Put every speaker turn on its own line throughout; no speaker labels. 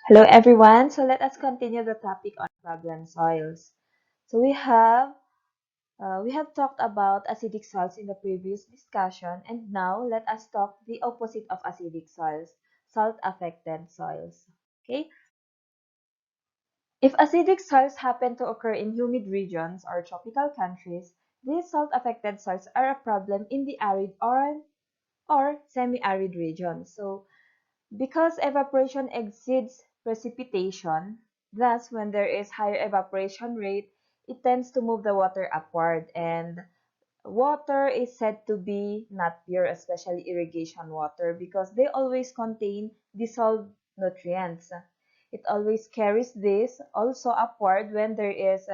Hello everyone. So let us continue the topic on problem soils. So we have talked about acidic soils in the previous discussion, and now let us talk the opposite of acidic soils, salt affected soils. Okay? If acidic soils happen to occur in humid regions or tropical countries, these salt affected soils are a problem in the arid or semi-arid regions. So because evaporation exceeds precipitation, thus when there is higher evaporation rate, it tends to move the water upward, and water is said to be not pure, especially irrigation water, because they always contain dissolved nutrients. It always carries this also upward when there is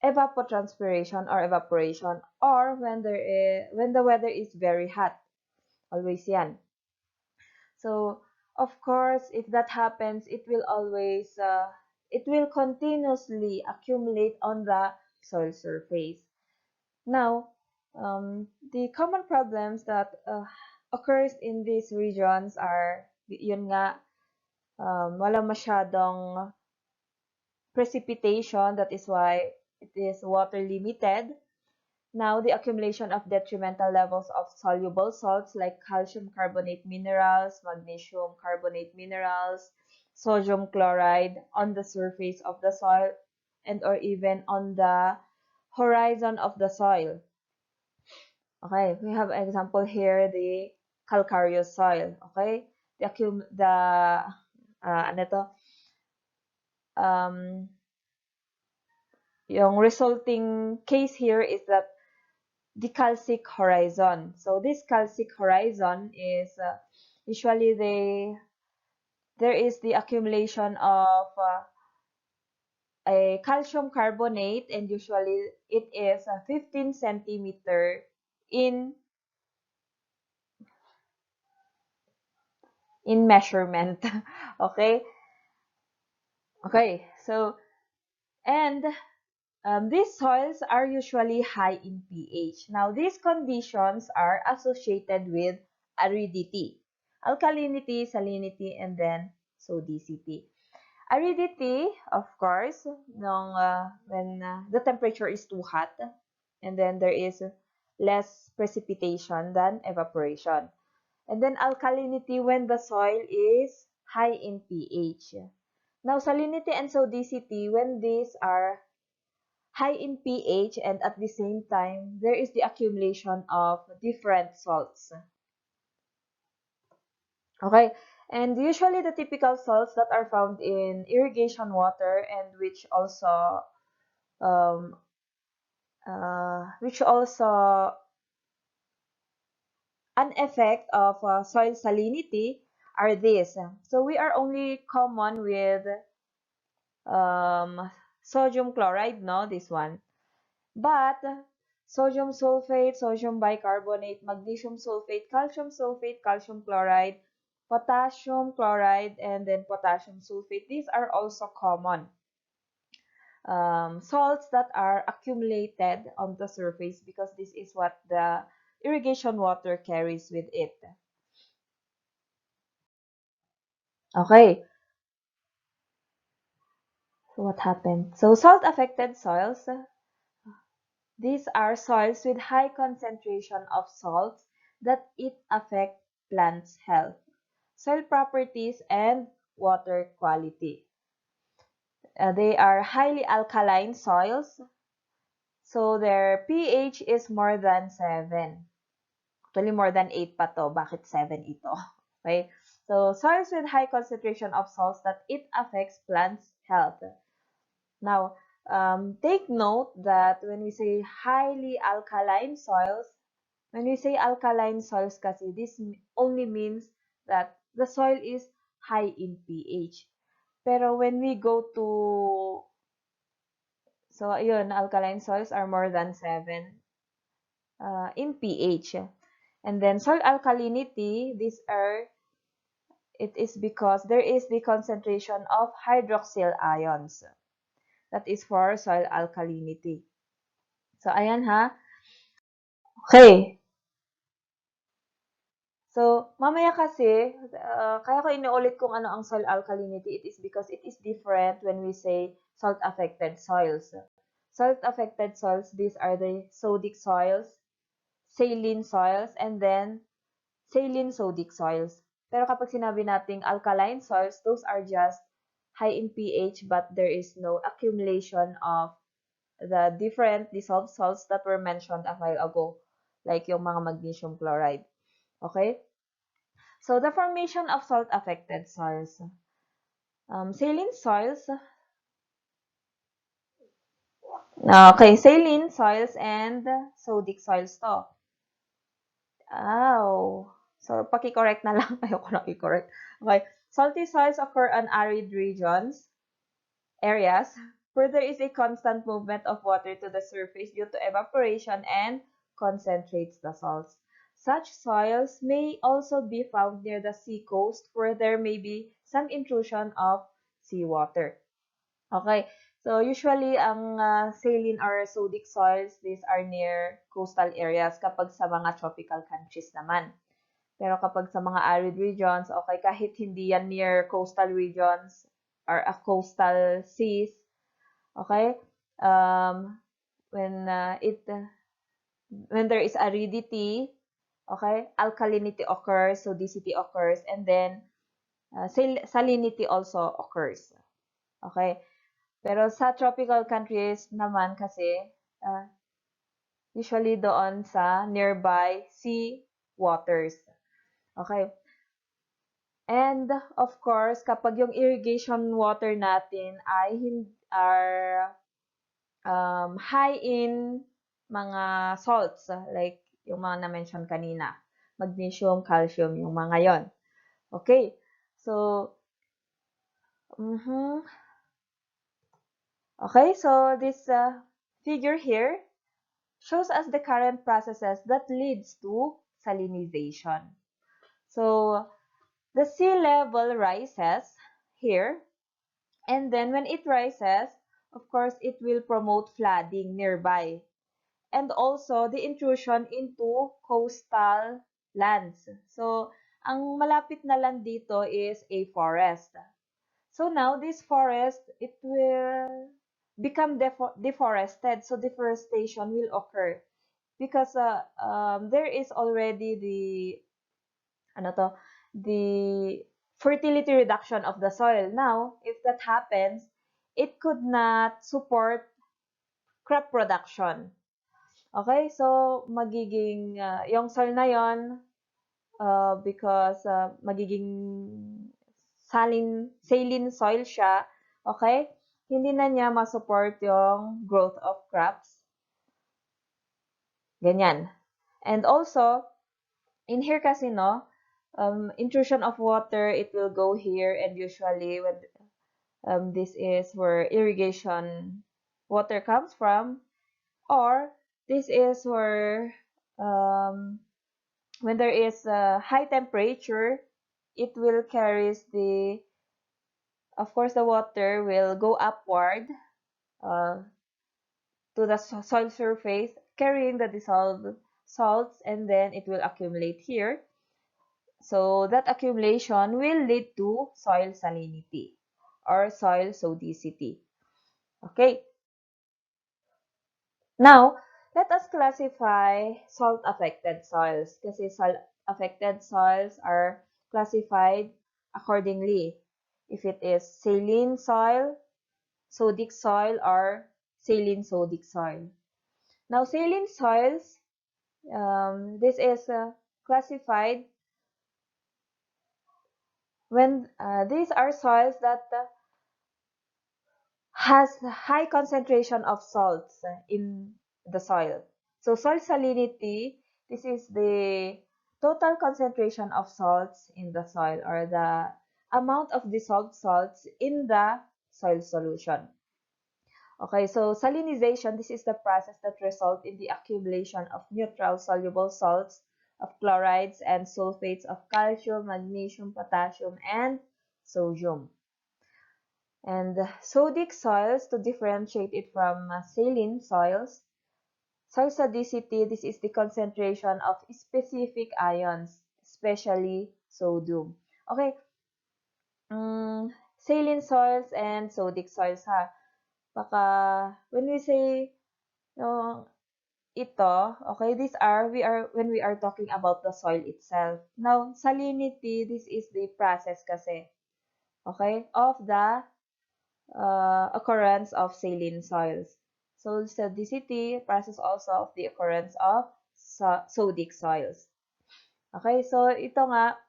evapotranspiration or evaporation, or when the weather is very hot. Always yan. So, of course, if that happens, it will continuously accumulate on the soil surface. Now, the common problems that occurs in these regions are, yun nga, wala masyadong precipitation, that is why it is water limited. Now, the accumulation of detrimental levels of soluble salts like calcium carbonate minerals, magnesium carbonate minerals, sodium chloride on the surface of the soil and or even on the horizon of the soil. Okay, we have an example here, the calcareous soil. Okay, ano to, um, yung resulting case here is that the calcic horizon. So this calcic horizon is usually there is the accumulation of a calcium carbonate, and usually it is 15 centimeter in measurement. Okay. Okay. So and these soils are usually high in pH. Now, these conditions are associated with aridity, alkalinity, salinity, and then sodicity. Aridity, of course, when the temperature is too hot, and then there is less precipitation than evaporation. And then alkalinity when the soil is high in pH. Now, salinity and sodicity when these are high in pH and at the same time there is the accumulation of different salts. Okay, and usually the typical salts that are found in irrigation water and um, which also an effect of soil salinity are these. So we are only common with sodium chloride, no, this one. But sodium sulfate, sodium bicarbonate, magnesium sulfate, calcium chloride, potassium chloride, and then potassium sulfate, these are also common salts that are accumulated on the surface because this is what the irrigation water carries with it. Okay, so what happened? So salt affected soils, these are soils with high concentration of salts that it affect plants' health, soil properties, and water quality. They are highly alkaline soils, so their pH is more than 7. Actually, more than 8 pa to. Bakit 7 ito? Okay? So, soils with high concentration of salts that it affects plants' health. Now, take note that when we say highly alkaline soils, when we say alkaline soils kasi, this only means that the soil is high in pH. Pero when we go to, so ayun, alkaline soils are more than 7 in pH. And then soil alkalinity, it is because there is the concentration of hydroxyl ions. That is for soil alkalinity. So, ayan ha. Okay. So, mamaya kasi, kaya ko inuulit kung ano ang soil alkalinity. It is because it is different when we say salt-affected soils. Salt-affected soils, these are the sodic soils, saline soils, and then saline sodic soils. Pero kapag sinabi nating alkaline soils, those are just high in pH but there is no accumulation of the different dissolved salts that were mentioned a while ago, like yung mga magnesium chloride. Okay? So, the formation of salt-affected soils. Saline soils. Okay, saline soils and sodic soils to. Ow. So, paki-correct na lang. Ayoko na i-correct. Okay. Salty soils occur on arid areas, where there is a constant movement of water to the surface due to evaporation and concentrates the salts. Such soils may also be found near the sea coast, where there may be some intrusion of seawater. Okay. So, usually, ang saline or sodic soils, these are near coastal areas kapag sa mga tropical countries naman. Pero kapag sa mga arid regions, okay, kahit hindi yan near coastal regions or coastal seas, okay, when when there is aridity, okay, alkalinity occurs, sodicity occurs, and then salinity also occurs. Okay. Pero sa tropical countries naman kasi, usually doon sa nearby sea waters. Okay. And of course, kapag yung irrigation water natin ay are high in mga salts, like yung mga na-mention kanina, magnesium, calcium, yung mga yon. Okay. So, okay, so this figure here shows us the current processes that leads to salinization. So, the sea level rises here, and then when it rises, of course, it will promote flooding nearby, and also the intrusion into coastal lands. So, ang malapit na land dito is a forest. So now, this forest, it will become deforested. So, deforestation will occur because there is already the fertility reduction of the soil. Now, if that happens, it could not support crop production. Okay, so magiging yung soil na yon because magiging saline soil siya, okay? Hindi na niya ma-support yung growth of crops. Ganyan. And also, in here kasi, no, intrusion of water, it will go here, and usually when this is where irrigation water comes from, or this is where when there is a high temperature, it will carries of course, the water will go upward to the soil surface, carrying the dissolved salts, and then it will accumulate here. So that accumulation will lead to soil salinity or soil sodicity. Okay. Now, let us classify salt-affected soils kasi salt-affected soils are classified accordingly. If it is saline soil, sodic soil, or saline sodic soil. Now, saline soils, this is classified when these are soils that has high concentration of salts in the soil. So soil salinity, this is the total concentration of salts in the soil or the amount of dissolved salts in the soil solution. Okay, so salinization, this is the process that results in the accumulation of neutral soluble salts of chlorides and sulfates of calcium, magnesium, potassium, and sodium. And sodic soils, to differentiate it from saline soils, soil sodicity, this is the concentration of specific ions, especially sodium. Okay, saline soils and sodic soils ha. Baka, when we say, no, ito, okay, when we are talking about the soil itself. Now, salinity, this is the process kasi, okay, of the occurrence of saline soils. So, sodicity, process also of the occurrence of sodic soils. Okay, so ito nga,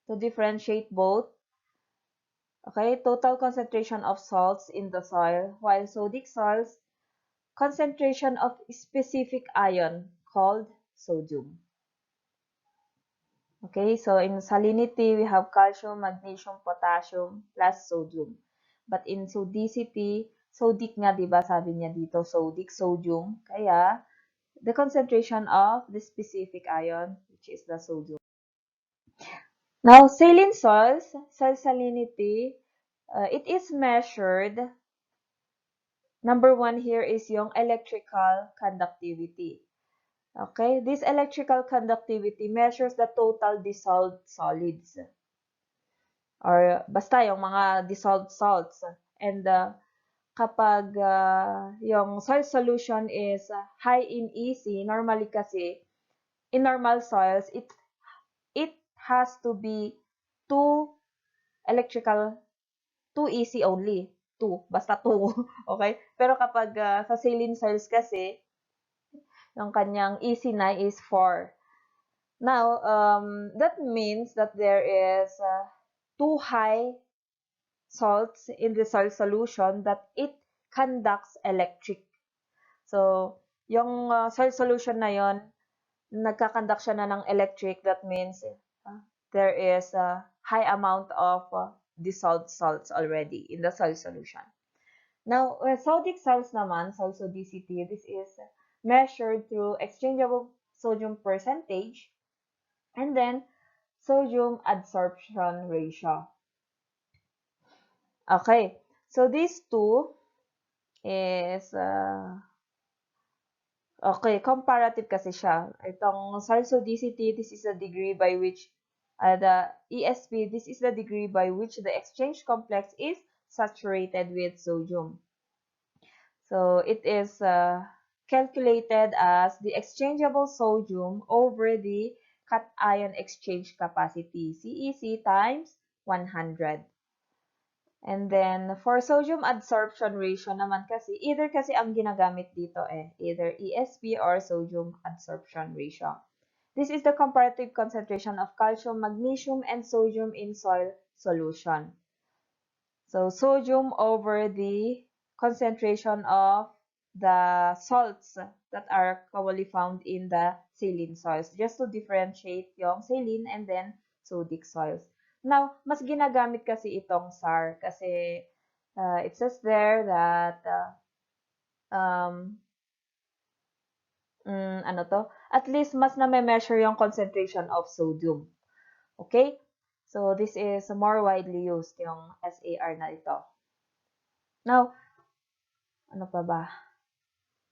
to differentiate both, okay, total concentration of salts in the soil, while sodic soils, concentration of specific ion called sodium. Okay, so in salinity, we have calcium, magnesium, potassium, plus sodium. But in sodicity, sodic nga, di ba, sabi niya dito, sodic, sodium. Kaya, the concentration of the specific ion, which is the sodium. Now, saline soils, soil salinity, it is measured. Number 1 here is yung electrical conductivity. Okay, this electrical conductivity measures the total dissolved solids. Or basta yung mga dissolved salts. And kapag yung soil solution is high in EC, normally kasi, in normal soils, it has to be 2 electrical, 2 EC only. 2, basta 2. Okay? Pero kapag sa saline soils kasi, yung kanyang EC na is 4. Now, that means that there is too high salts in the soil solution that it conducts electric. So, yung soil solution na yon, nagkakonduct siya na ng electric. That means there is a high amount of dissolved salts already in the soil solution. Now, sodic soils naman, soil sodicity, this is measured through exchangeable sodium percentage and then sodium adsorption ratio. Okay, so these two is, okay, comparative kasi siya. Itong soil sodicity, this is the degree by which, the ESP, this is the degree by which the exchange complex is saturated with sodium. So it is calculated as the exchangeable sodium over the cation exchange capacity, CEC times 100. And then, for sodium adsorption ratio naman kasi, either kasi ang ginagamit dito either ESP or sodium adsorption ratio. This is the comparative concentration of calcium, magnesium, and sodium in soil solution. So, sodium over the concentration of the salts that are commonly found in the saline soils, just to differentiate yung saline and then sodic soils. Now, mas ginagamit kasi itong SAR kasi it says there that at least mas na-measure yung concentration of sodium. Okay? So, this is more widely used, yung SAR na ito. Now, ano pa ba?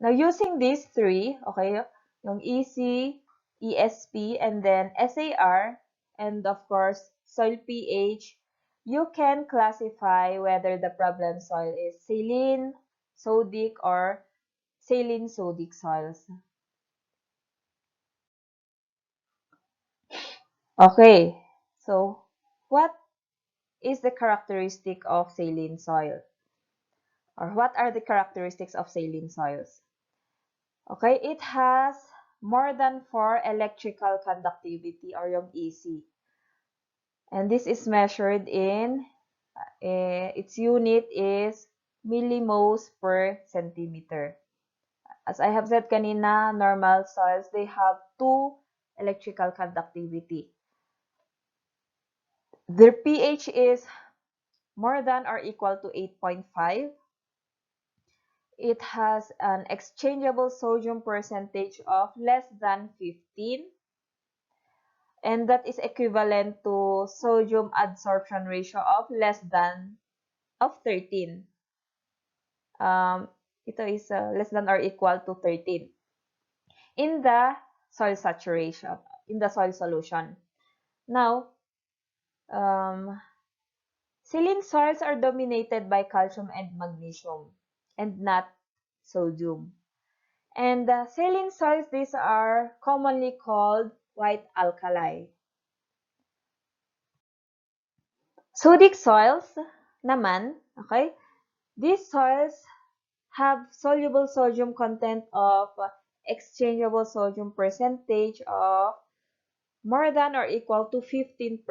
Now, using these three, okay, yung EC, ESP, and then SAR, and of course, soil pH, you can classify whether the problem soil is saline, sodic, or saline-sodic soils. Okay, so what is the characteristic of saline soil? Or what are the characteristics of saline soils? Okay, it has more than 4 electrical conductivity or yung EC. And this is measured in, its unit is millimoles per centimeter. As I have said kanina, normal soils, they have 2 electrical conductivity. Their pH is more than or equal to 8.5. It has an exchangeable sodium percentage of less than 15. And that is equivalent to sodium adsorption ratio of less than 13. Ito is less than or equal to 13 in the soil saturation, in the soil solution. Now, saline soils are dominated by calcium and magnesium and not sodium. And saline soils, these are commonly called white alkali. Sodic soils naman, okay? These soils have soluble sodium content of exchangeable sodium percentage of more than or equal to 15%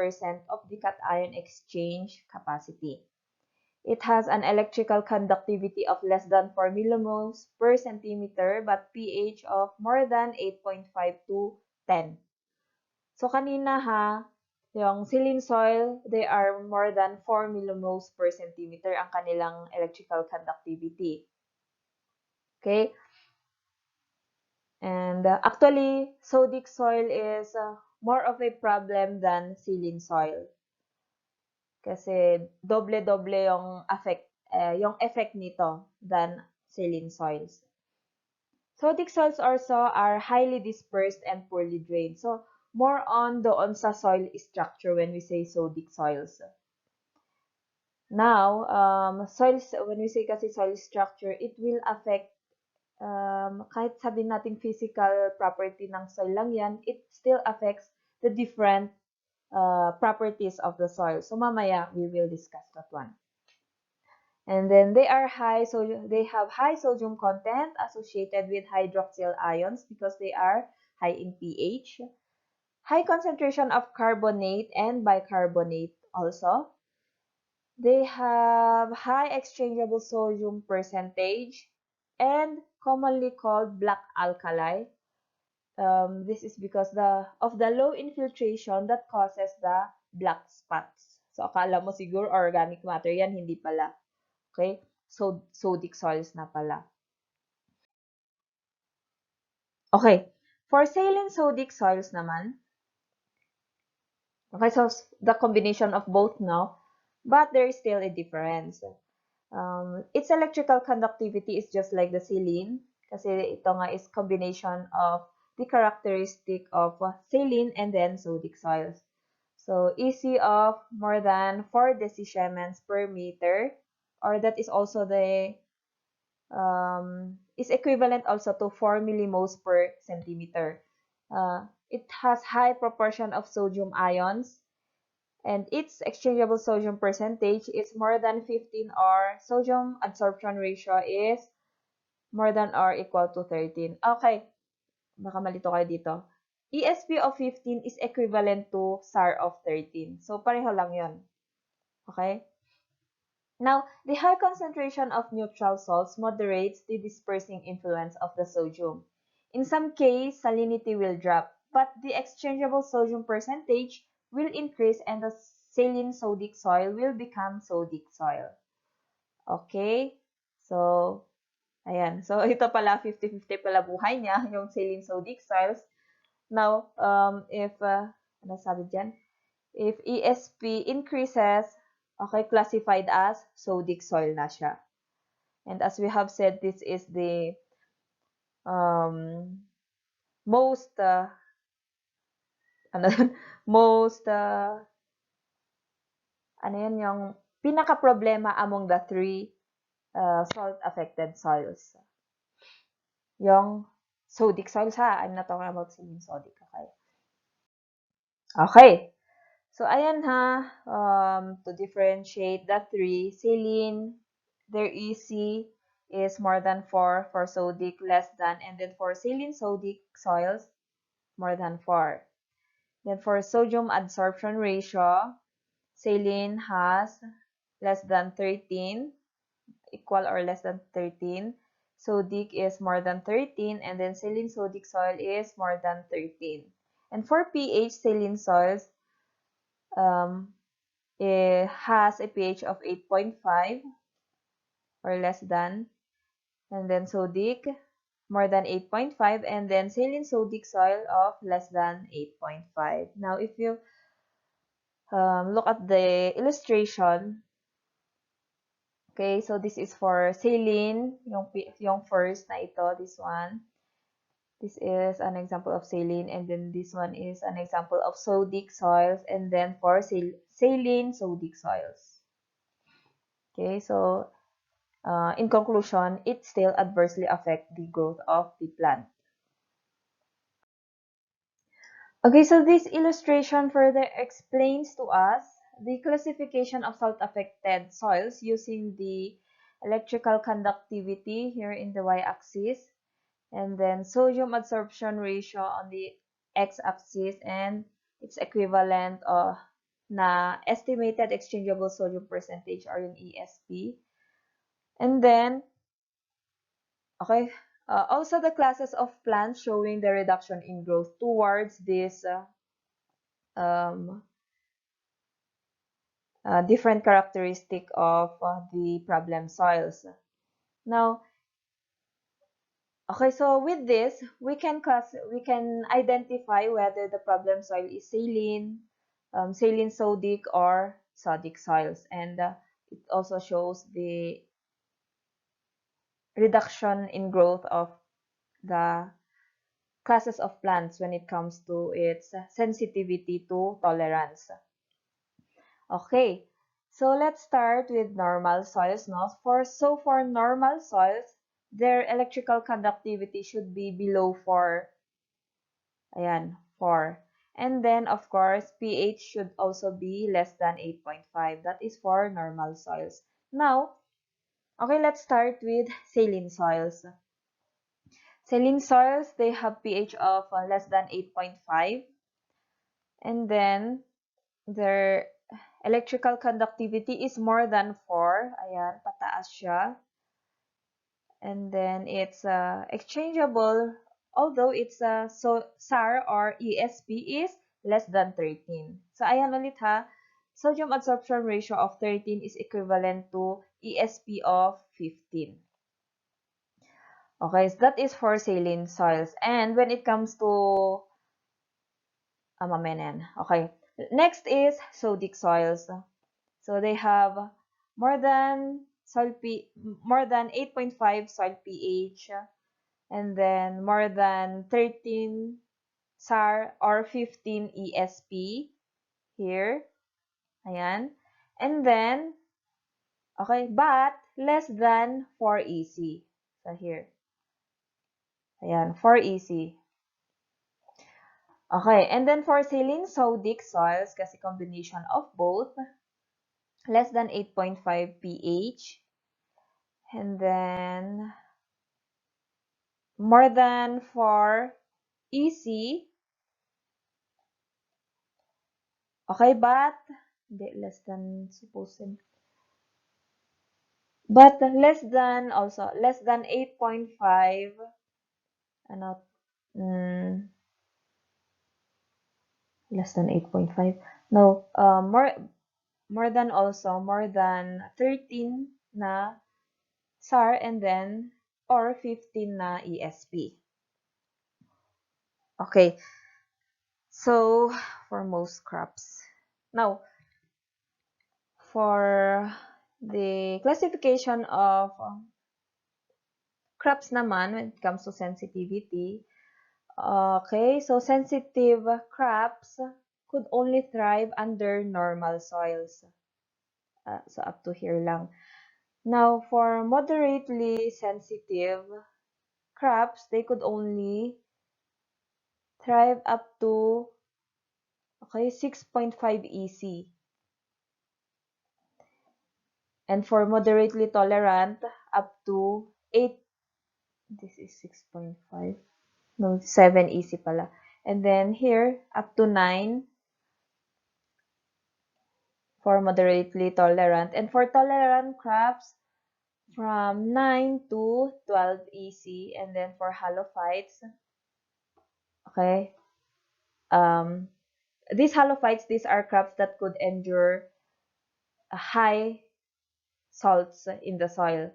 of the cation exchange capacity. It has an electrical conductivity of less than 4 millimoles per centimeter but pH of more than 8.5 to 10. So kanina yung saline soil, they are more than 4 millimoles per centimeter ang kanilang electrical conductivity. Okay? And actually, sodic soil is more of a problem than saline soil. Kasi doble-doble yung effect nito than saline soils. Sodic soils also are highly dispersed and poorly drained. So, more on doon sa soil structure when we say sodic soils. Now, soils, when we say kasi soil structure, it will affect, kahit sabihin natin physical property ng soil lang yan, it still affects the different properties of the soil. So, mamaya, we will discuss that one. And then they have high sodium content associated with hydroxyl ions because they are high in pH. High concentration of carbonate and bicarbonate also. They have high exchangeable sodium percentage and commonly called black alkali. This is because of the low infiltration that causes the black spots. So, akala mo siguro organic matter yan, hindi pala. Okay? So, sodic soils na pala. Okay. For saline sodic soils naman, okay, so the combination of both now, but there is still a difference. Its electrical conductivity is just like the saline, kasi ito nga is combination of the characteristic of saline and then sodic soils. So, EC of more than 4 decisiemens per meter, or that is also is equivalent also to 4 millimoles per centimeter. It has high proportion of sodium ions, and its exchangeable sodium percentage is more than 15, or sodium adsorption ratio is more than or equal to 13. Okay, baka malito kayo dito. ESP of 15 is equivalent to SAR of 13. So, pareho lang yun. Okay? Now, the high concentration of neutral salts moderates the dispersing influence of the sodium. In some case, salinity will drop, but the exchangeable sodium percentage will increase and the saline sodic soil will become sodic soil. Okay? So, ayan. So, ito pala, 50-50 pala buhay niya, yung saline sodic soils. Now, ano sabi dyan? If ESP increases, okay, classified as sodic soil na siya. And as we have said, this is the most, yung pinaka-problema among the three salt-affected soils. Yung sodic soils ha, I'm not talking about saline sodic, okay? Okay. So, ayan to differentiate the three, saline, their EC is more than 4, for sodic less than, and then for saline sodic soils, more than 4. Then for sodium adsorption ratio, saline has less than 13, equal or less than 13. Sodic is more than 13, and then saline sodic soil is more than 13. And for pH, saline soils, it has a pH of 8.5 or less than, and then sodic more than 8.5, and then saline sodic soil of less than 8.5. Now, if you look at the illustration, okay, so this is for saline, yung first na ito, this one. This is an example of saline, and then this one is an example of sodic soils, and then for saline sodic soils. Okay, so in conclusion, it still adversely affects the growth of the plant. Okay, so this illustration further explains to us the classification of salt-affected soils using the electrical conductivity here in the y-axis, and then sodium absorption ratio on the x-axis, and its equivalent na estimated exchangeable sodium percentage or yung ESP. And then, okay, also the classes of plants showing the reduction in growth towards this um, different characteristic of the problem soils. Now, okay, so with this, we can identify whether the problem soil is saline, saline sodic, or sodic soils, and it also shows the reduction in growth of the classes of plants when it comes to its sensitivity to tolerance. Okay, so let's start with normal soils. No? For normal soils, their electrical conductivity should be below 4. Ayan, 4. And then, of course, pH should also be less than 8.5. That is for normal soils. Now, okay, let's start with saline soils. Saline soils, they have pH of less than 8.5. And then, their electrical conductivity is more than 4. Ayan, pataas siya. And then it's exchangeable, although it's so SAR or ESP is less than 13. So ayan ulit ha, sodium absorption ratio of 13 is equivalent to ESP of 15. Okay, so that is for saline soils. And when it comes to okay, next is sodic soils. So they have more than more than 8.5 soil pH, and then more than 13 SAR or 15 ESP here. Ayan. And then, okay, but less than 4 EC. So here. Ayan, 4 EC. Okay, and then for saline sodic soils, kasi combination of both, less than 8.5 pH. And then more than 4 EC. Okay, but less than supposed. But less than 8.5, ano, less than 8.5. No, more than 13 na SAR, and then or 15 na ESP. Okay. So for most crops. Now, for the classification of crops naman when it comes to sensitivity, okay, so sensitive crops could only thrive under normal soils. So up to here lang. Now, for moderately sensitive crops, they could only thrive up to, okay, 6.5 EC. And for moderately tolerant, up to 8, this is 6.5, no, 7 EC pala. And then here, up to 9 for moderately tolerant. And for tolerant crops, from 9 to 12 EC. And then for halophytes, okay, these halophytes, these are crops that could endure high salts in the soil.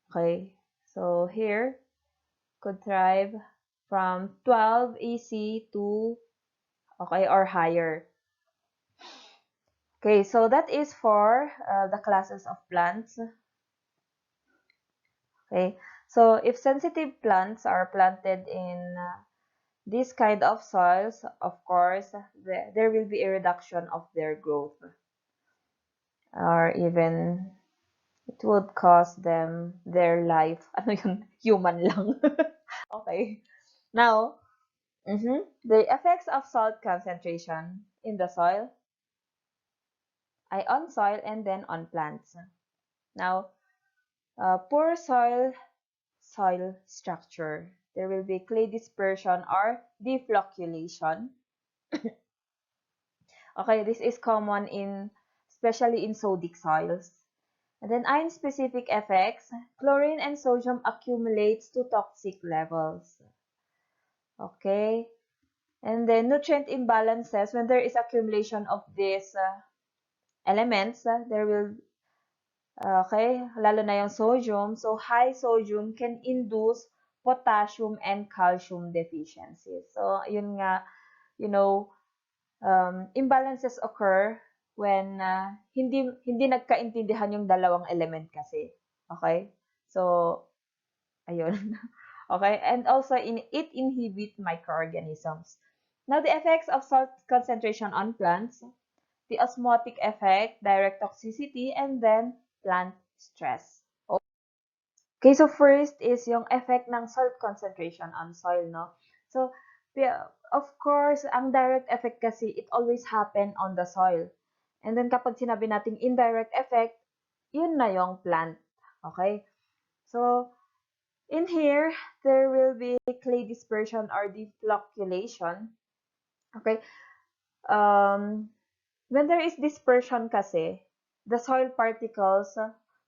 Okay, so here, could thrive from 12 EC to, okay, or higher. Okay, so that is for the classes of plants. Okay, So if sensitive plants are planted in this kind of soils, of course, there will be a reduction of their growth, or even it would cost them their life. Ano yun? Human lang. Okay. Now, the effects of salt concentration in the soil, ay on soil and then on plants. Now, poor soil structure. There will be clay dispersion or deflocculation. Okay, this is common especially in sodic soils. And then iron-specific effects, chlorine and sodium accumulates to toxic levels. Okay, and then nutrient imbalances, when there is accumulation of these elements, there will, okay, lalo na yung sodium. So high sodium can induce potassium and calcium deficiencies. So yun nga, you know, imbalances occur when hindi nagkaintindihan yung dalawang element kasi. Okay? So, ayun. Okay? And also, it inhibits microorganisms. Now, the effects of salt concentration on plants, the osmotic effect, direct toxicity, and then plant stress. Okay, so first is yung effect ng salt concentration on soil, no? So, of course, ang direct effect kasi, it always happen on the soil. And then kapag sinabi nating indirect effect, yun na yung plant. Okay? So, in here, there will be clay dispersion or deflocculation. Okay? When there is dispersion kasi, the soil particles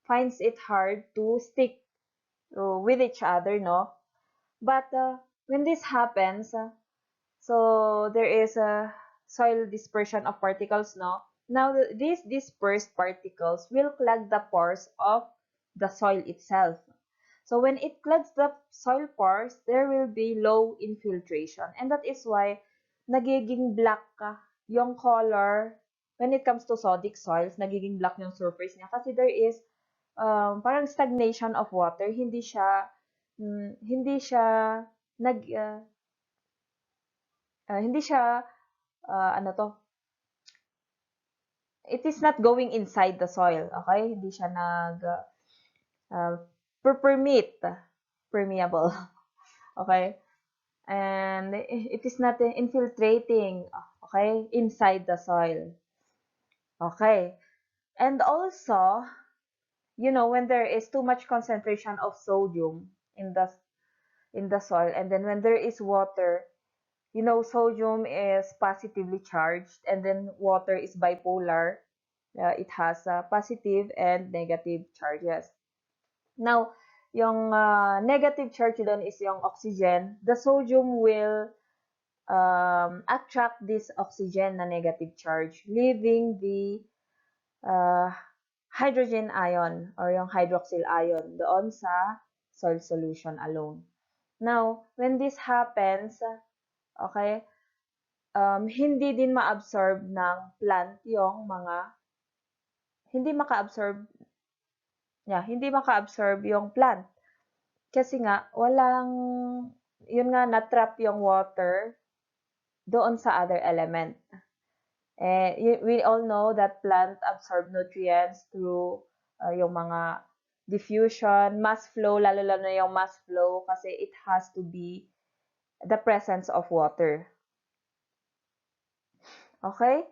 finds it hard to stick with each other, no? But when this happens, so there is a soil dispersion of particles, no? Now, these dispersed particles will clog the pores of the soil itself. So when it clogs the soil pores, there will be low infiltration. And that is why nagiging black yung color when it comes to sodic soils, nagiging black yung surface niya kasi there is parang stagnation of water, hindi siya nag hindi siya ano to, it is not going inside the soil, okay? Hindi siya uh, permeable, okay? And it is not infiltrating, okay, inside the soil. Okay. And also, when there is too much concentration of sodium in the soil, and then when there is water, sodium is positively charged, and then water is bipolar. It has positive and negative charges. Now, yung negative charge doon is yung oxygen. The sodium will attract this oxygen na negative charge, leaving the uh, hydrogen ion or yung hydroxyl ion doon sa soil solution alone. Now, when this happens, okay, hindi din ma-absorb ng plant yung hindi maka-absorb yung plant. Kasi nga, yun nga, na-trap yung water doon sa other element. We all know that plant absorb nutrients through yung mga diffusion, mass flow, lalo na yung mass flow kasi it has to be the presence of water. Okay?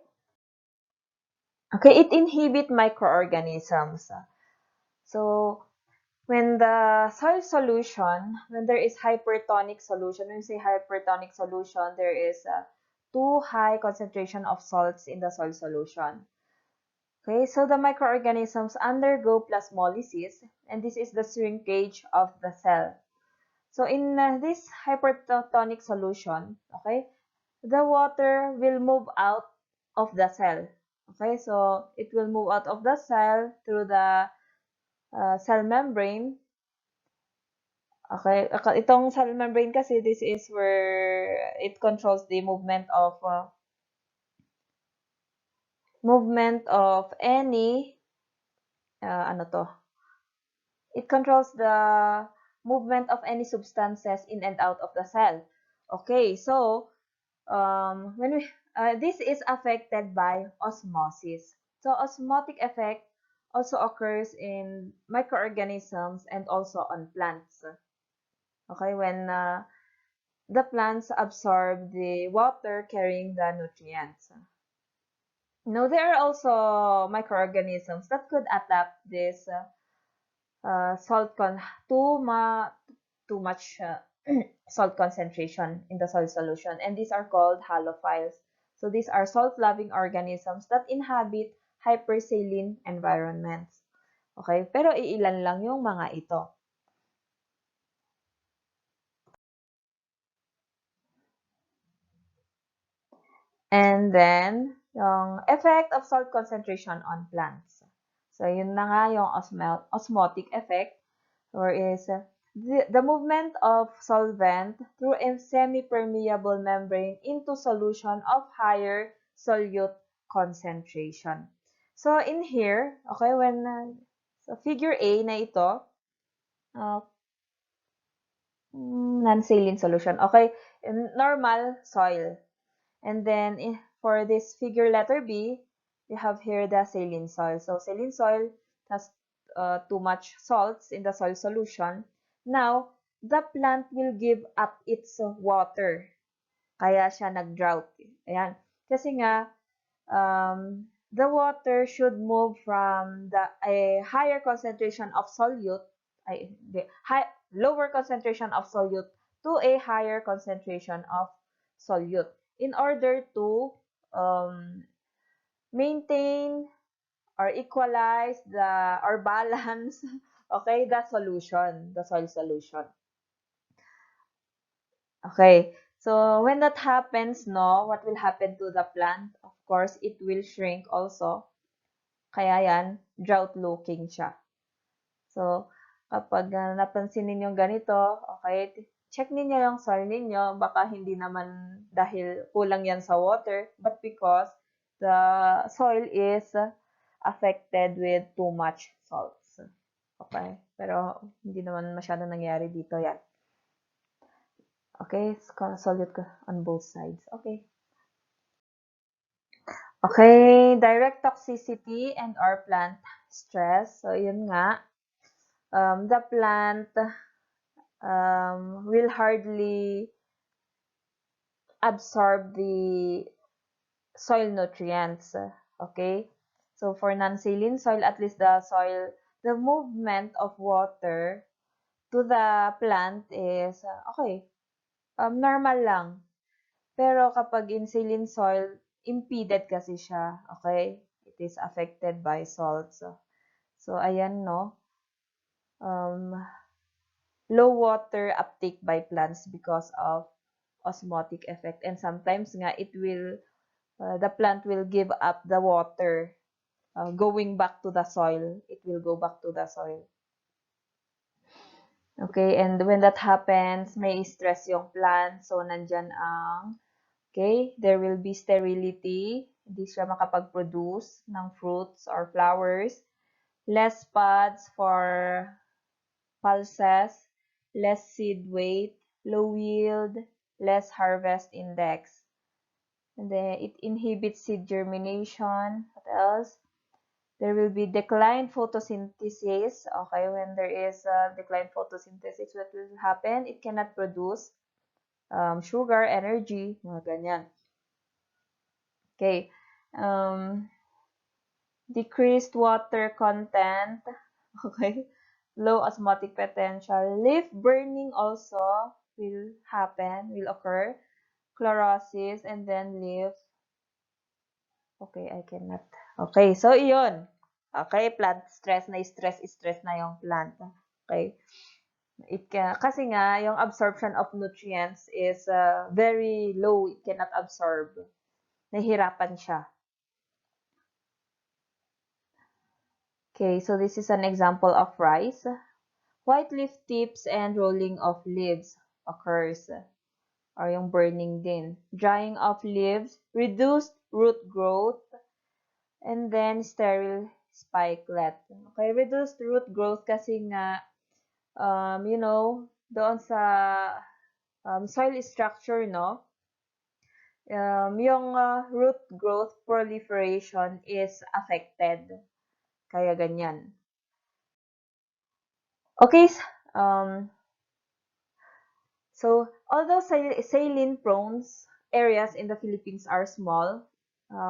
Okay, it inhibit microorganisms. So, when the soil solution, when there is hypertonic solution, when we say hypertonic solution, there is too high concentration of salts in the soil solution. Okay, so the microorganisms undergo plasmolysis, and this is the shrinkage of the cell. So in this hypertonic solution, okay, the water will move out of the cell. Okay, so it will move out of the cell through the cell membrane. Okay, itong cell membrane kasi, this is where it controls the movement of any ano to, it controls the movement of any substances in and out of the cell. Okay, so when we this is affected by osmosis. So osmotic effect also occurs in microorganisms and also on plants. Okay, when the plants absorb the water carrying the nutrients. Now, there are also microorganisms that could adapt this salt con too, too much salt concentration in the soil solution, and these are called halophiles. So these are salt-loving organisms that inhabit hypersaline environments. Okay, pero iilan lang yung mga ito. And then, yung effect of salt concentration on plants. So, yun na nga yung osmotic effect, or is the movement of solvent through a semi-permeable membrane into solution of higher solute concentration. So, in here, okay, when so figure A na ito, uh, non-saline solution. Okay, normal soil. And then for this figure letter B, we have here the saline soil. So saline soil has too much salts in the soil solution. Now, the plant will give up its water. Kaya siya nag-drought. Ayan. Kasi nga, the water should move from a higher concentration of solute, lower concentration of solute to a higher concentration of solute in order to maintain or equalize or balance okay the soil solution. Okay, so when that happens, no, what will happen to the plant? Of course, it will shrink also. Kaya yan, drought looking siya. So, kapag napansin ninyo ganito, okay, check ninyo yung soil ninyo. Baka hindi naman dahil kulang yan sa water, but because the soil is affected with too much salts. Okay, pero hindi naman masyado nangyari dito yan. Okay, solute ko on both sides. Okay. Okay, direct toxicity and or plant stress. So, yun nga. The plant will hardly absorb the soil nutrients. Okay? So, for non-saline soil, at least the movement of water to the plant is, okay, normal lang. Pero kapag in saline soil, impeded kasi siya. Okay? It is affected by salts. So, ayan, no? Low water uptake by plants because of osmotic effect. And sometimes nga, the plant will give up the water going back to the soil. It will go back to the soil. Okay, and when that happens, may stress yung plant. So, nandyan okay, there will be sterility. Hindi siya makapag-produce ng fruits or flowers. Less pods for pulses, less seed weight, low yield, less harvest index. And then it inhibits seed germination. What else? There will be declined photosynthesis. Okay, when there is declined photosynthesis, what will happen? It cannot produce sugar, energy, mga ganyan. Okay. Decreased water content. Okay. Low osmotic potential. Leaf burning also will occur. Chlorosis, and then leaf. Okay, I cannot. Okay, so iyon. Okay, plant stress na yung plant. Okay. Kasi nga, yung absorption of nutrients is very low. It cannot absorb. Nahihirapan siya. Okay, so this is an example of rice. White leaf tips and rolling of leaves occurs. Or yung burning din. Drying of leaves, reduced root growth, and then sterile spikelet. Okay, reduced root growth kasi nga doon sa soil structure, no? Yung root growth proliferation is affected. Kaya ganyan. Okay, so although saline-prone areas in the Philippines are small,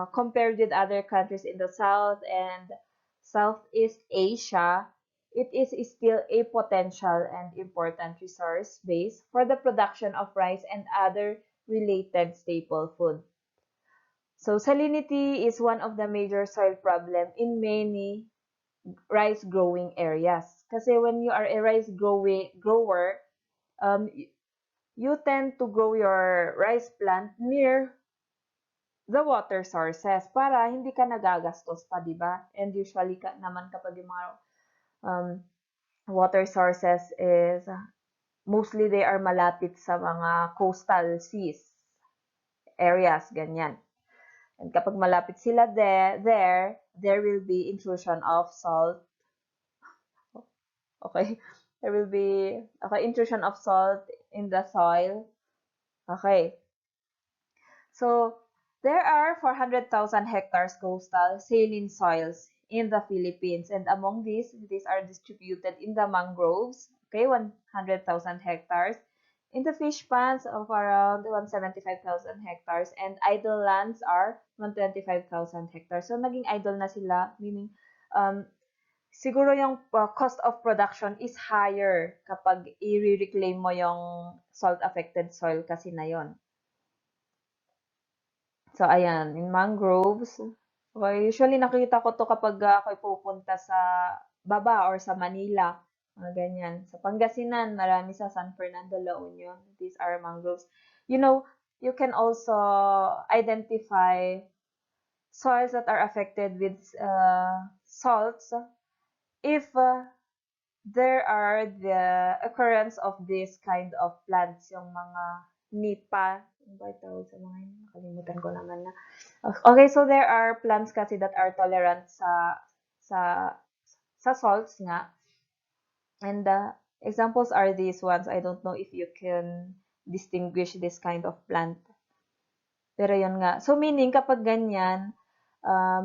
compared with other countries in the South and Southeast Asia, it is still a potential and important resource base for the production of rice and other related staple food. So salinity is one of the major soil problem in many rice growing areas. Kasi when you are a rice grower, um, you tend to grow your rice plant near the water sources para hindi ka nagagastos pa, di ba? And usually naman kapag yung mga um, water sources is mostly they are malapit sa mga coastal seas areas, ganyan. And kapag malapit sila there will be intrusion of salt. Okay? There will be intrusion of salt in the soil. Okay. So, there are 400,000 hectares coastal saline soils in the Philippines. And among these are distributed in the mangroves, okay, 100,000 hectares, in the fish ponds of around 175,000 hectares, and idle lands are 125,000 hectares. So, naging idle na sila, meaning, siguro yung cost of production is higher kapag i-reclaim mo yung salt-affected soil kasi na yon. So, ayan, in mangroves, okay, usually nakita ko to kapag ako'y pupunta sa baba or sa Manila, mga ganyan. Sa Pangasinan, marami sa San Fernando, La Union. These are mangroves. You can also identify soils that are affected with salts if there are the occurrence of this kind of plants, yung mga nipa, ano ba tawag sa mga yun? Nakalimutan ko naman na. Okay, so there are plants kasi that are tolerant sa salts nga. And examples are these ones. I don't know if you can distinguish this kind of plant. Pero yun nga. So meaning kapag ganyan,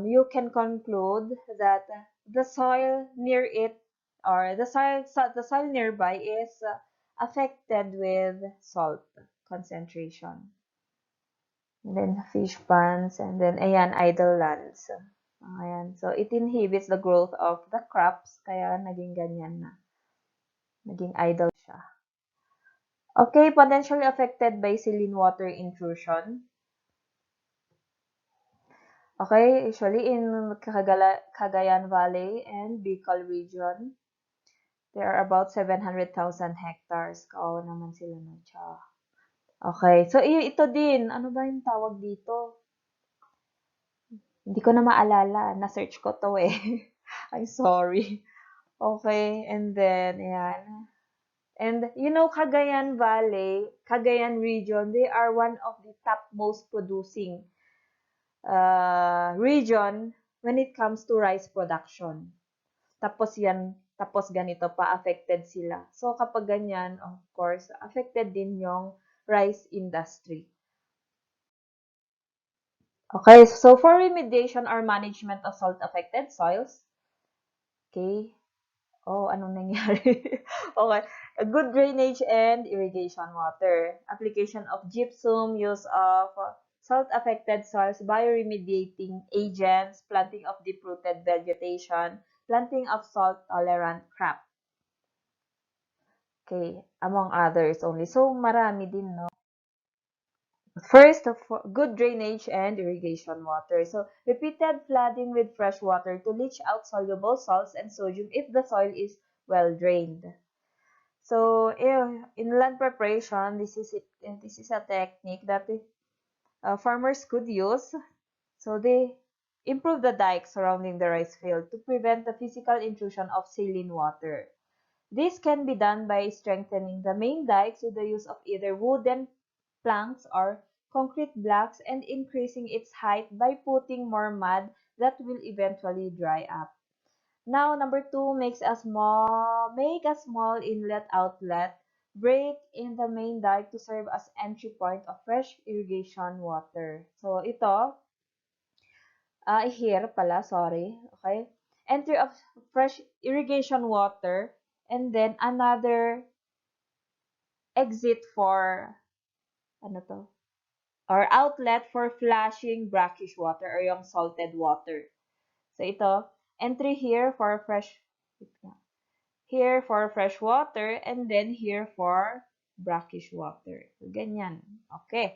you can conclude that the soil near it or the soil nearby is affected with salt concentration. And then fish ponds, and then ayan, idle lands. Ayan. So it inhibits the growth of the crops, kaya naging ganyan na. Naging idle siya. Okay, potentially affected by saline water intrusion. Okay, usually in Cagayan Valley and Bicol region, there are about 700,000 hectares. Kawawa naman sila na siya. Okay, so ito din. Ano ba yung tawag dito? Hindi ko na maalala. Na-search ko to eh. I'm sorry. Okay, and then, ayan. And, Cagayan Valley, Cagayan region, they are one of the top most producing region when it comes to rice production. Tapos ganito pa, affected sila. So, kapag ganyan, of course, affected din yung rice industry. Okay, so for remediation or management of salt-affected soils, okay, anong nangyari? Okay, a good drainage and irrigation water, application of gypsum, use of salt-affected soils, bioremediating agents, planting of deep-rooted vegetation, planting of salt-tolerant crop. Okay, among others only. So, marami din, no? First, good drainage and irrigation water. So, repeated flooding with fresh water to leach out soluble salts and sodium if the soil is well drained. So, in land preparation, this is a technique that farmers could use. So, they improve the dike surrounding the rice field to prevent the physical intrusion of saline water. This can be done by strengthening the main dikes with the use of either wooden planks or concrete blocks and increasing its height by putting more mud that will eventually dry up. Now, number 2, make a small inlet-outlet break in the main dike to serve as entry point of fresh irrigation water. So, ito, here pala, sorry. Okay? Entry of fresh irrigation water and then another exit for, ano to? Or outlet for flashing brackish water or yung salted water. So, ito, entry here for fresh water and then here for brackish water. So, ganyan. Okay.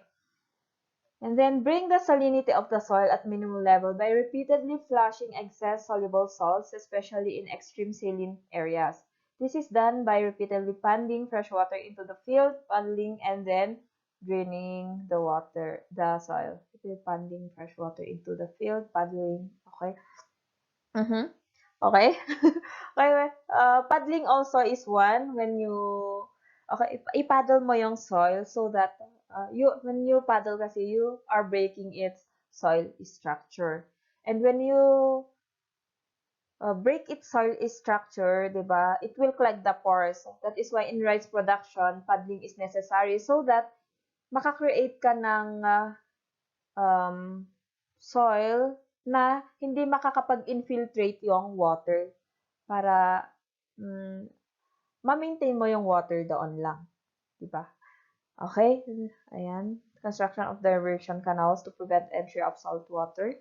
And then bring the salinity of the soil at minimum level by repeatedly flushing excess soluble salts, especially in extreme saline areas. This is done by repeatedly panding fresh water into the field, paddling, and then draining the soil. Repeatedly panding fresh water into the field, paddling. Okay. Mm-hmm. Okay? Okay, paddling also is one when you, okay, ipaddle mo yung soil so that when you paddle kasi you are breaking its soil structure. And when you break its soil structure, 'di ba? It will clog the pores. That is why in rice production, paddling is necessary so that maka-create ka ng um, soil na hindi makakapag-infiltrate yung water para ma-maintain mo yung water doon lang, 'di ba? Okay? Ayan. Construction of diversion canals to prevent entry of salt water.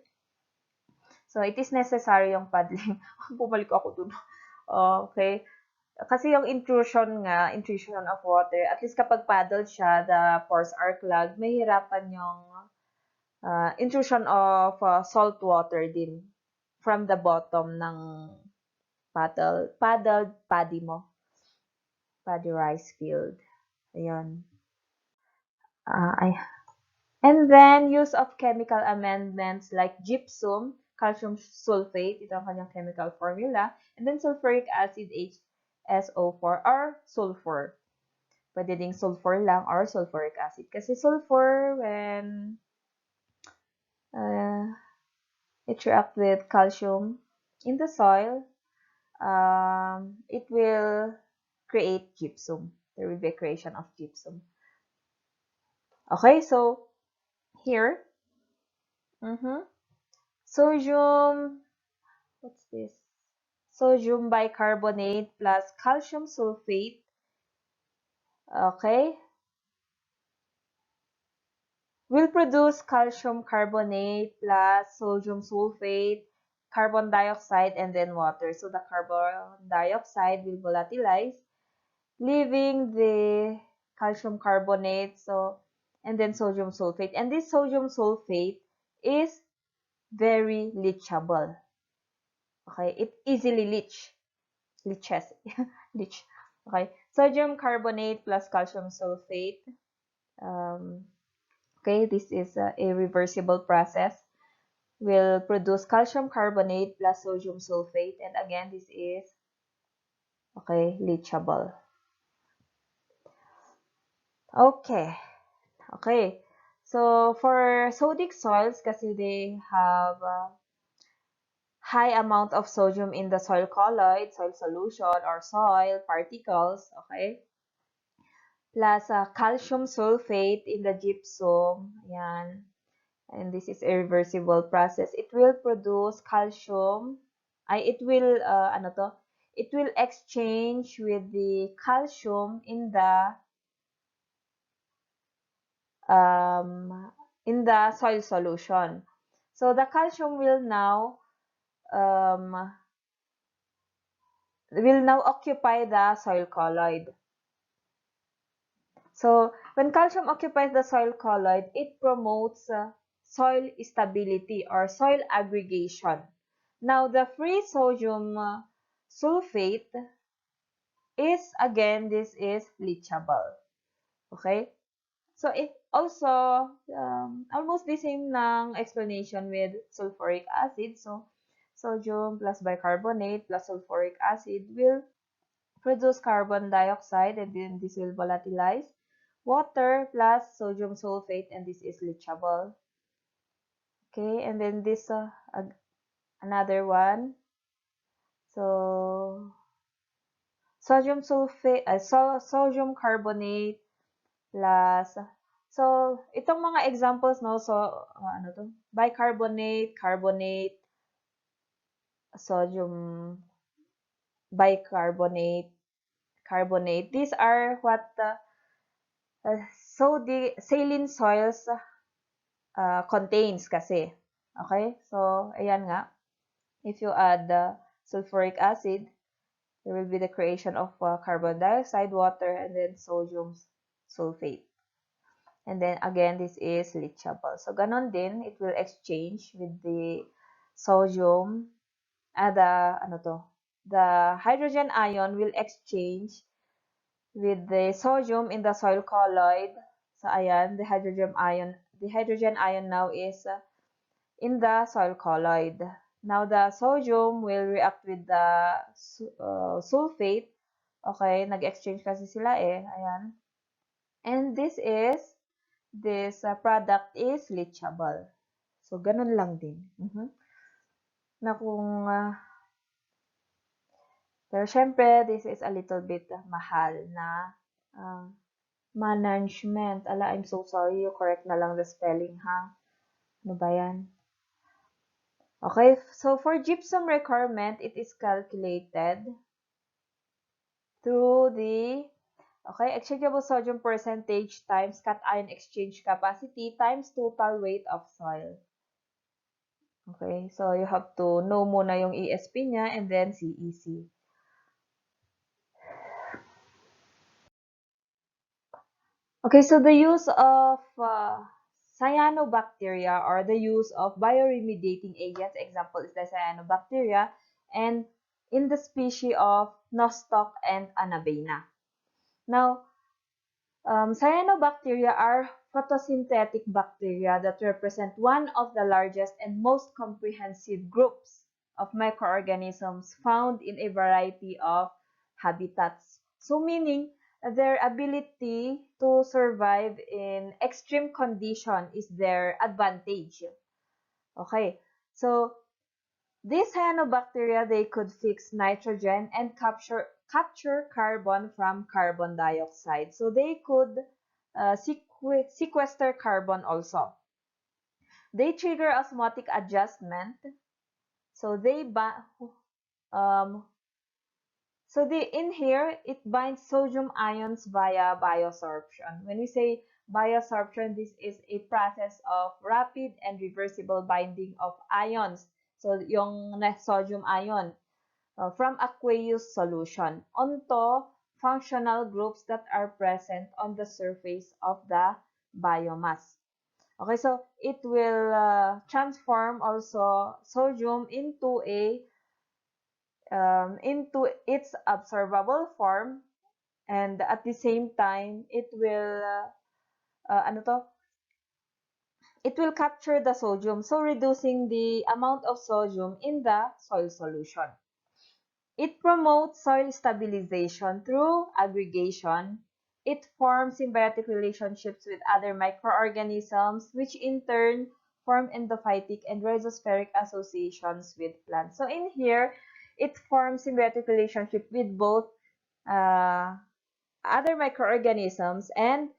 So, it is necessary yung paddling. Bumalik ako dun. Okay. Kasi yung intrusion of water, at least kapag paddle siya, the pores are clogged, mahirapan yung intrusion of salt water din from the bottom ng paddled paddy rice field. Ayun. And then, use of chemical amendments like gypsum, calcium sulfate, ito ang kanyang chemical formula, and then sulfuric acid, HSO4, or sulfur. Pwede ding sulfur lang or sulfuric acid. Kasi sulfur, when it reacts with calcium in the soil, it will create gypsum. There will be a creation of gypsum. Okay, so here, sodium, what's this? Sodium bicarbonate plus calcium sulfate. Okay, will produce calcium carbonate plus sodium sulfate, carbon dioxide, and then water. So the carbon dioxide will volatilize, leaving the calcium carbonate, and then sodium sulfate. And this sodium sulfate is very leachable. Okay, it easily leaches. Leach. Okay, sodium carbonate plus calcium sulfate. Okay, this is a reversible process. Will produce calcium carbonate plus sodium sulfate. And again, this is, okay, leachable. Okay. Okay. So, for sodic soils, kasi they have high amount of sodium in the soil colloid, soil solution, or soil particles, okay? Plus calcium sulfate in the gypsum, yan. And this is a reversible process. It will produce calcium, it will, it will exchange with the calcium in the soil solution. So the calcium will now occupy the soil colloid. So when calcium occupies the soil colloid, it promotes soil stability or soil aggregation. Now the free sodium sulfate is, again, this is leachable. Okay? So it also almost the same ng explanation with sulfuric acid. So sodium plus bicarbonate plus sulfuric acid will produce carbon dioxide, and then this will volatilize. Water plus sodium sulfate, and this is leachable. Okay, and then this another one, So, sodium carbonate plus, so, itong mga examples, no, so, ano to? Bicarbonate, carbonate, sodium bicarbonate, carbonate. These are what, so the saline soils contains kasi. Okay? So, ayan nga. If you add sulfuric acid, there will be the creation of carbon dioxide, water, and then sodium sulfate. And then again, this is leachable. So, ganon din, it will exchange with the sodium, the hydrogen ion will exchange with the sodium in the soil colloid. So, ayan, the hydrogen ion now is in the soil colloid. Now, the sodium will react with the sulfate. Okay, nag-exchange kasi sila eh. Ayan. And this product is leachable. So, ganun lang din. Na kung, pero syempre, this is a little bit mahal na management. I'm so sorry. You correct na lang the spelling, ha? Ano ba yan? Okay, so for gypsum requirement, it is calculated through the exchangeable sodium percentage times cation exchange capacity times total weight of soil. Okay, so you have to know muna yung ESP niya and then CEC. Okay, so the use of cyanobacteria or the use of bioremediating agents, example is the cyanobacteria, and in the species of Nostoc and Anabaena. Now, cyanobacteria are photosynthetic bacteria that represent one of the largest and most comprehensive groups of microorganisms found in a variety of habitats. So meaning, their ability to survive in extreme condition is their advantage. Okay, so these cyanobacteria, they could fix nitrogen and capture carbon from carbon dioxide. So they could sequester carbon also. They trigger osmotic adjustment. So in here, it binds sodium ions via biosorption. When we say biosorption, this is a process of rapid and reversible binding of ions. So yung sodium ion from aqueous solution onto functional groups that are present on the surface of the biomass. Okay, so it will transform also sodium into into its absorbable form, and at the same time it will it will capture the sodium, so reducing the amount of sodium in the soil solution. It promotes soil stabilization through aggregation. It forms symbiotic relationships with other microorganisms, which in turn form endophytic and rhizospheric associations with plants. So in here, it forms symbiotic relationship with both other microorganisms and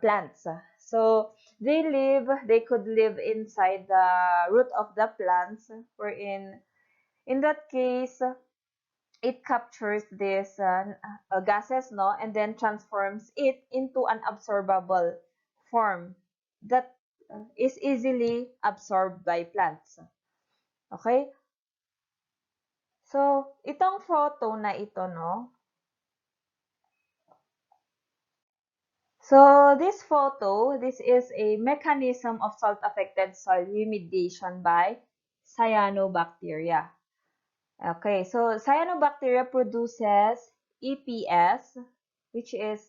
plants. So they could live inside the root of the plants, wherein in that case, it captures these gases, no, and then transforms it into an absorbable form that is easily absorbed by plants. Okay? So, itong photo na ito, no? So, this is a mechanism of salt-affected soil remediation by cyanobacteria. Okay, so cyanobacteria produces EPS, which is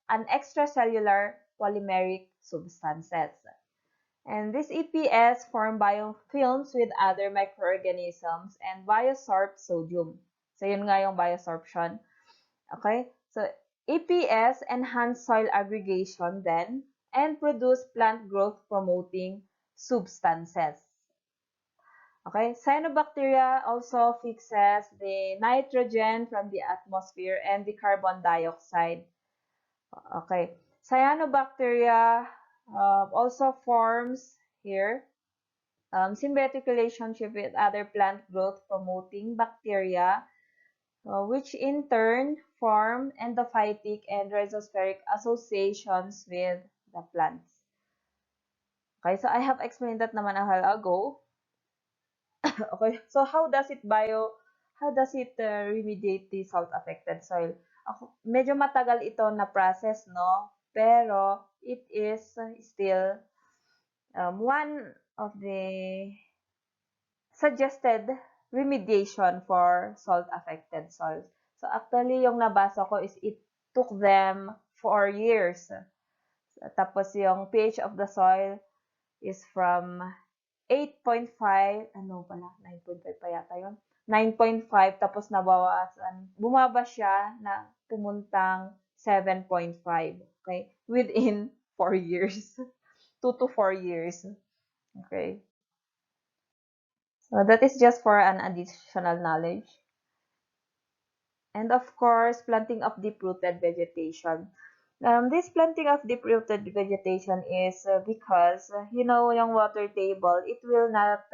an extracellular polymeric substances. And this EPS form biofilms with other microorganisms and biosorb sodium. So, yun nga yung biosorption. Okay, so EPS enhance soil aggregation then and produce plant growth promoting substances. Okay, cyanobacteria also fixes the nitrogen from the atmosphere and the carbon dioxide. Okay, cyanobacteria also forms here symbiotic relationship with other plant growth promoting bacteria, which in turn form endophytic and rhizospheric associations with the plants. Okay, so I have explained that naman a while ago. Okay, so how does it remediate the salt-affected soil? Medyo matagal ito na process, no? Pero it is still one of the suggested remediation for salt-affected soils. So actually, yung nabasa ko is it took them 4 years. Tapos yung pH of the soil is from 8.5, ano pala, 9.5 pa yata yun. 9.5, tapos bumaba siya na pumuntang 7.5. Okay? Within 4 years. 2 to 4 years. Okay? So that is just for an additional knowledge. And of course, planting of deep-rooted vegetation. This planting of deep-rooted vegetation is because, yung water table, it will not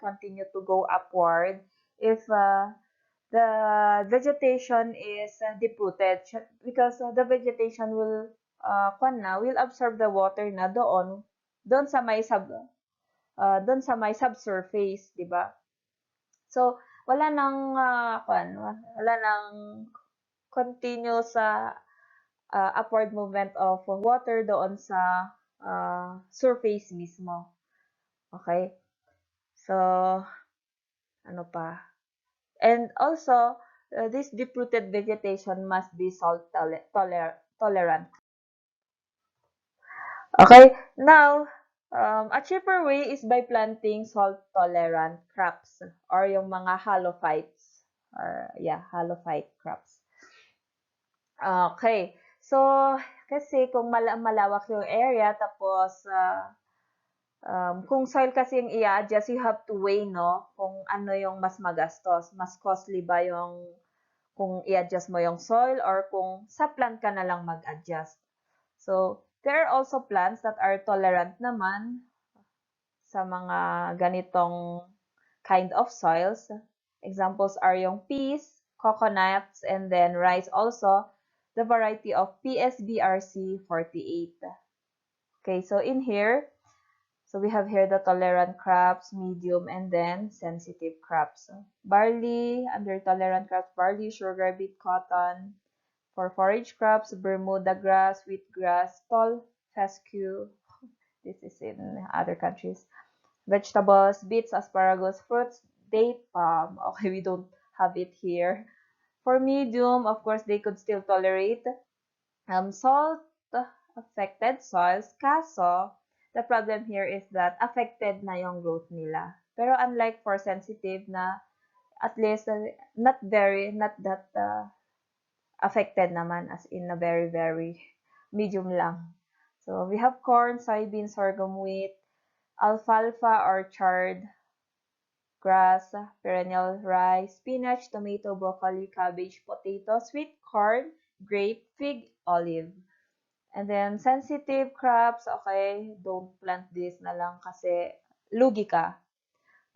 continue to go upward if the vegetation is deep-rooted because the vegetation will absorb the water na doon sa may subsurface, 'di ba? So, wala nang continuous upward movement of water doon sa surface mismo. Okay? So, ano pa? And also, this deep-rooted vegetation must be salt tolerant. Okay? Now, a cheaper way is by planting salt-tolerant crops or yung mga halophytes. Halophyte crops. Okay. So, kasi kung malawak yung area, tapos kung soil kasi yung i-adjust, you have to weigh, no? Kung ano yung mas magastos. Mas costly ba yung kung i-adjust mo yung soil or kung sa plant ka na lang mag-adjust. So, there are also plants that are tolerant naman sa mga ganitong kind of soils. Examples are yung peas, coconuts, and then rice also, the variety of PSBRC 48. Okay, so in here, so we have here the tolerant crops, medium, and then sensitive crops. Barley, under tolerant crops, barley, sugar beet, cotton. For forage crops, Bermuda grass, wheatgrass, tall, fescue. This is in other countries. Vegetables, beets, asparagus, fruits, date, palm. Okay, we don't have it here. For medium, of course, they could still tolerate salt-affected soils. Kaso, the problem here is that affected na yung growth nila. Pero unlike for sensitive na at least not that affected naman, as in a very, very medium lang. So we have corn, soybean, sorghum, wheat, alfalfa or chard grass, perennial rice, spinach, tomato, broccoli, cabbage, potato, sweet corn, grape, fig, olive. And then sensitive crops, okay, don't plant this na lang kasi lugi ka.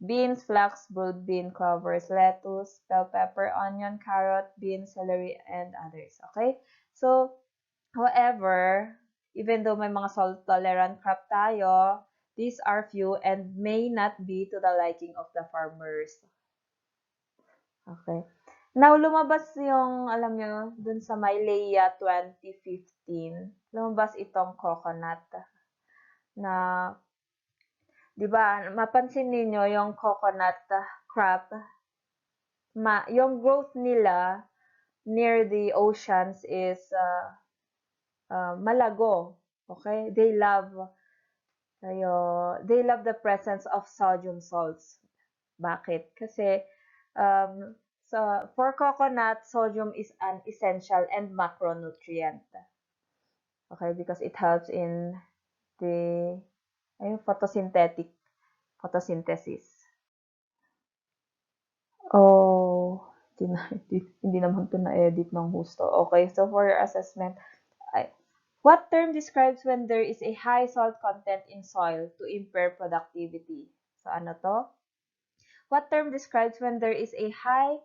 Beans, flax, broad bean, clovers, lettuce, bell pepper, onion, carrot, beans, celery, and others. Okay? So, however, even though may mga salt-tolerant crop tayo, these are few and may not be to the liking of the farmers. Okay. Now, lumabas yung, alam nyo, dun sa Mailea 2015, lumabas itong coconut na, di ba, mapansin niyo yung coconut crop, yung growth nila near the oceans is malago. Okay? They love the presence of sodium salts. Bakit? Kasi for coconut, sodium is an essential and macronutrient. Okay? Because it helps in the photosynthesis. Oh, hindi naman 'to na-edit ng husto. Okay, so for your assessment, ay, what term describes when there is a high salt content in soil to impair productivity? So ano to? What term describes when there is a high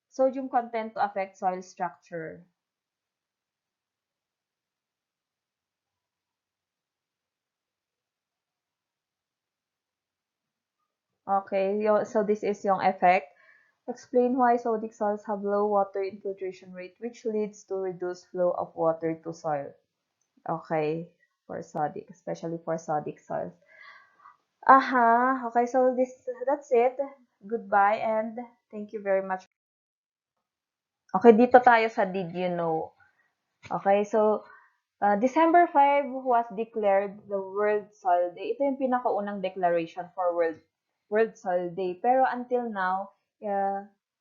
sodium content to affect soil structure? Okay, so this is yung effect. Explain why sodic soils have low water infiltration rate, which leads to reduced flow of water to soil. Okay, for sodic, especially for sodic soils. Aha, okay, so that's it. Goodbye and thank you very much. Okay, dito tayo sa Did You Know? Okay, so December 5 was declared the World Soil Day. Ito yung pinakaunang declaration for World Soil Day. Pero until now,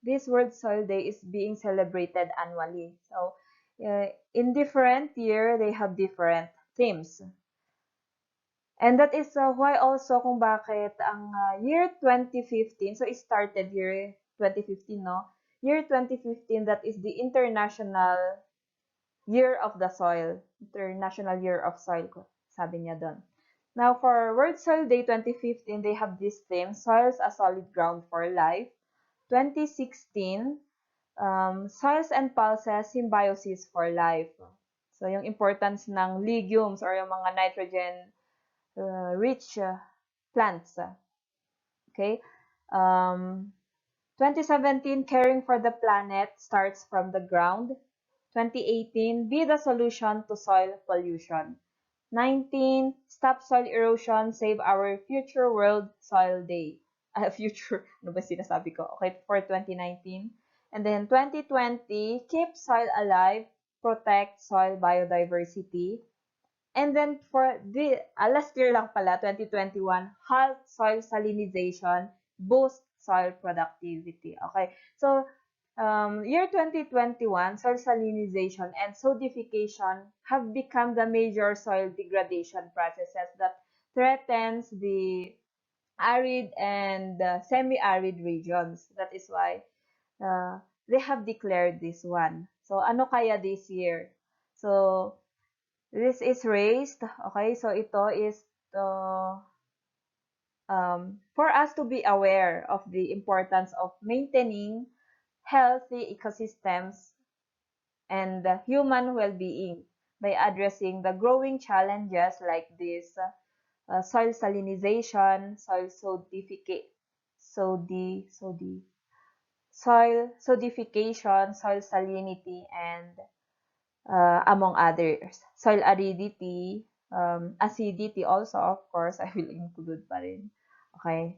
this World Soil Day is being celebrated annually. So, in different year, they have different themes. And that is why also kung bakit ang year 2015, so it started year 2015, no? Year 2015, that is the International Year of the Soil. International Year of Soil, sabi niya doon. Now, for World Soil Day 2015, they have this theme, Soils a Solid Ground for Life. 2016, Soils and Pulses, Symbiosis for Life. So, yung importance ng legumes or yung mga nitrogen rich plants. Okay? 2017, Caring for the Planet Starts from the Ground. 2018, Be the Solution to Soil Pollution. 19, Stop Soil Erosion, Save Our Future World Soil Day. Future, ano ba sinasabi ko? Okay, for 2019. And then 2020, Keep Soil Alive, Protect Soil Biodiversity. And then for the last year lang pala, 2021, Halt Soil Salinization, Boost Soil Productivity. Okay, so year 2021, soil salinization and sodification have become the major soil degradation processes that threatens the arid and semi-arid regions. That is why uh, they have declared this one. So, ano kaya this year? So, this is raised. Okay, so ito is for us to be aware of the importance of maintaining healthy ecosystems and human well-being by addressing the growing challenges like this soil salinization, soil sodification, soil salinity, and among others. Soil aridity, acidity also, of course, I will include pa rin. Okay.